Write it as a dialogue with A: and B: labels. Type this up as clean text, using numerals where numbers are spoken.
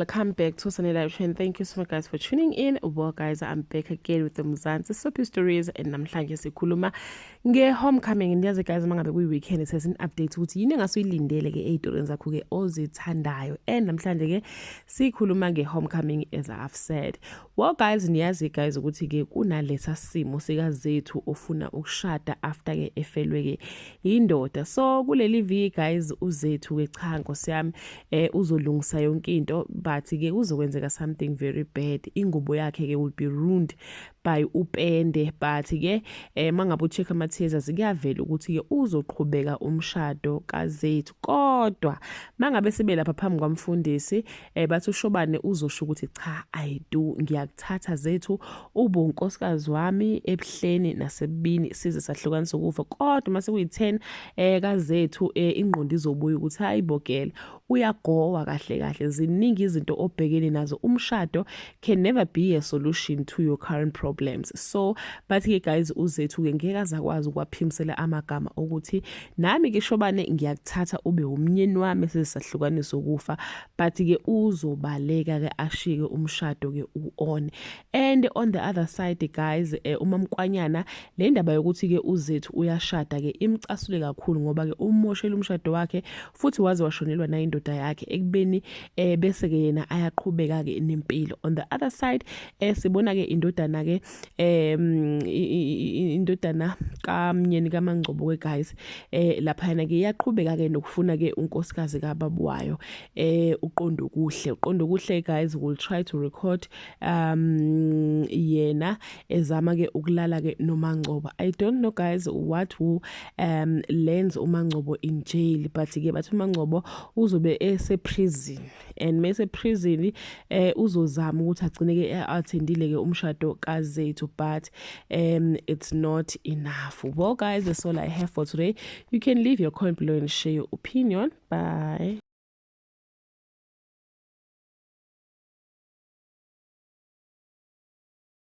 A: welcome back to Sunny Live Trend. Thank you so much guys for tuning in. Well guys, I'm back again with the Mzansi Soapy Stories and namhlanje sikhuluma nge-homecoming. Ndiyazi guys mangabe kuyi-weekend senze an-update ukuthi yini engasuyilindele ke ey'torweni zakho ke ozithandayo, and namhlanje ke sikhuluma nge-homecoming as I've said. Well guys, niyazi guys ukuthi ke kunalesa simo sikazethu ofuna ukushada after ke efelwe ke indoda. So kuleli viki guys uzethu ke cha Nkosi yami uzolungisa yonke into, but ke uzokwenzeka something very bad. Ingubo yakhe ke will be ruined by upende, but ke mangabe ucheck ama-teasers kuyavela ukuthi ke uzoqhubeka umshado kazethu, kodwa mangabe sibe lapha phambi kwamfundisi bathi uShobane uzosho ukuthi cha I do, ngiyakuthatha zethu ube unkosikazi wami ebuhleni nasebini size sahlukanisa ukufa. Kodwa mase kuyi-10 kazethu ingqondo izobuya ukuthi hayibogela uyagowa kahle kahle, ziningi izinto obhekene nazo. Umshado can never be a solution to your current problems. So bathi ke guys uzethu ke ngeke azakwazi ukwaphimisela amagama ukuthi nami ke Shobane ngiyakuthatha ube umnyeni wami sesihlukanisa ukufa, but ke uzobaleka ke ashike umshado ke uone. And on the other side guys umamkwanyana le ndaba yokuthi ke uzethu uyashada ke imcasule kakhulu ngoba ke umoshela umshado wakhe futhi waze washonelwa na indoda yakhe ekubeni bese ke yena ayaqhubeka ke nempilo. On the other side sibona ke indodana ke indodana kamnyeni kaMangcobo ke guys lapha yana ke iyaqhubeka ke nokufuna ke unkosikazi kaBaba wayo uqondo kuhle guys will try to record yena ezama ke ukulala ke noMangcobo. I don't know guys what will lands uMangcobo in jail, but ke bathi uMangcobo uzobe prison, and mase prison uzozama ukuthi agcine ke attendile ke umshado kazethu, but it's not enough. Well guys, that's all I have for today. You can leave your comment below and share your opinion. Bye.